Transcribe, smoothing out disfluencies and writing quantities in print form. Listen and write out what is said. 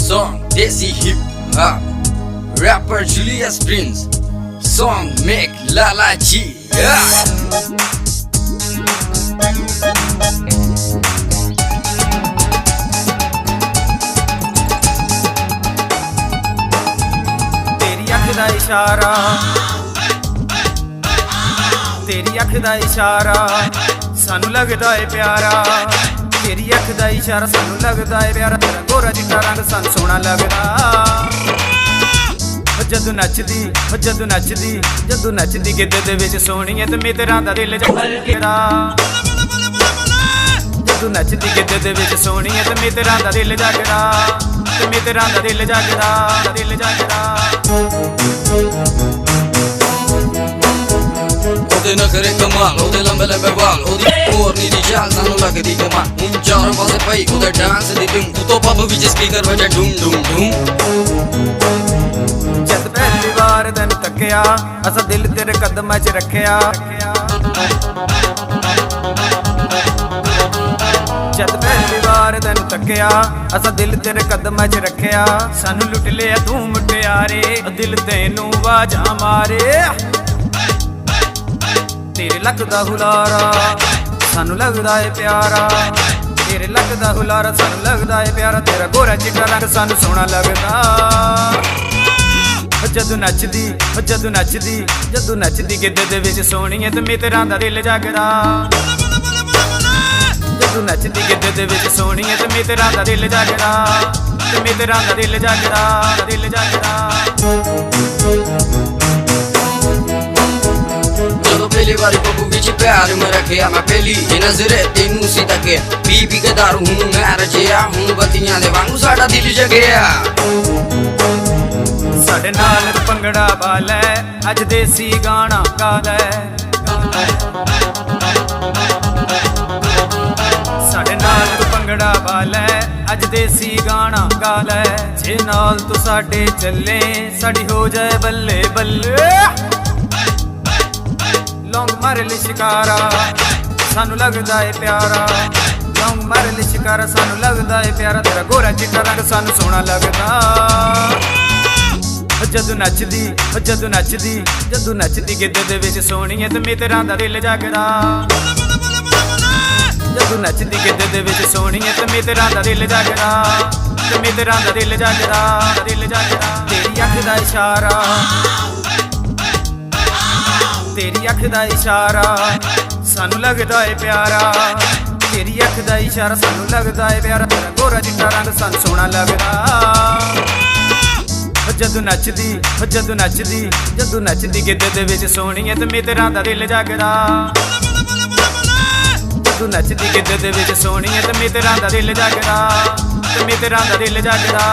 song Desi hip hop. Rapper Julius Prince. Song make Lala G. तेरी अख दा इशारा, तेरी अख दा इशारा सानू लगदा है प्यारा। तेरी अख दा इशारा सानू लगदा है प्यारा। तेरा गोरा चिट्टा रंग सानू सोहना लगदा। जदू नचदी जदू नचदी जदू नचदी गिद्ध दे विच सोहणीए ते मित्तरां दा दिल जगदा। जदू नचदी गिद्ध दे विच सोहणीए ते मित्तरां दा दिल जगदा। ते मित्तरां दा दिल जगदा, दिल जगदा। Ode नखरे कमाल, ode लंबे लंबे बाल, ode मोरनी दी चाल सानू लगदी कमाल। हुण चारों पासे पई ode डांस दी धूम, तू तो पब विच स्पीकर वजे डूम डूम डूम। जद पहली वार तैनू तक्किया असा दिल तेरे कदमां च रखिया। जद पहली वार तैनू तक्किया असा दिल तेरे कदमां च रखिया। सानू लुट लिया तू मुटियारे, दिल तैनू आवाज़ां मारे। तेरे लगदा हुलारा सानू लगदा है प्यारा। तेरे लगदा हुलारा सानू लगदा है प्यारा। तेरा गोरा चिट्टा रंग सानू सोहना लगदा। जदू नचदी जदू नचदी जदू नचदी गिद्ध दे विच सोहणीए ते मित्तरां दा दिल जगदा। जदू नचदी गिद्ध दे विच सोहणीए ते मित्तरां दा दिल जगदा। ते मित्तरां दा दिल जगदा, दिल जगदा। पहली बार पप्पू विच प्यार में रखिया मैं पहली नजरे तेनू सी तके। पी पी के दारू हूं मैं रजिया, हुण बत्तियां दे वांगू साडा दिल जगिया। साडे नाल तू भंगड़ा पा लै, अज देसी गाना गा लै। साडे नाल तू भंगड़ा पा लै, अज देसी गाना गा लै। जे नाल तू साडे चले साडी हो जाए बल्ले बल्ले। लौंग मारे ले शिकारा सानू लगदा है प्यारा। लौंग मारे ले शिकारा सानू लगदा है प्यारा। तेरा गोरा चिट्टा रंग सानू सोहना लगदा। जदू नचदी जदू नचदी जदू नचदी गिद्ध दे विच सोहणीए ते मित्तरां दा दिल जगदा। जदू नचदी गिद्ध दे विच सोहणीए ते मित्तरां दा दिल जगदा। ते मित्तरां दा दिल जगदा, दिल जगदा। तेरी अख दा इशारा, तेरी अख दा इशारा सानू लगदा है प्यारा। तेरी अख दा इशारा सानू लगदा है प्यारा। तेरा गोरा चिट्टा रंग सानू सोहना लगदा। जदू नचदी जदू नचदी जदू नचदी गिद्ध दे विच सोहणीए ते मित्तरां दा दिल जगदा। जदू नचदी गिद्ध दे विच सोहणीए ते मित्तरां दा दिल जगदा। ते मित्तरां दा दिल जगदा।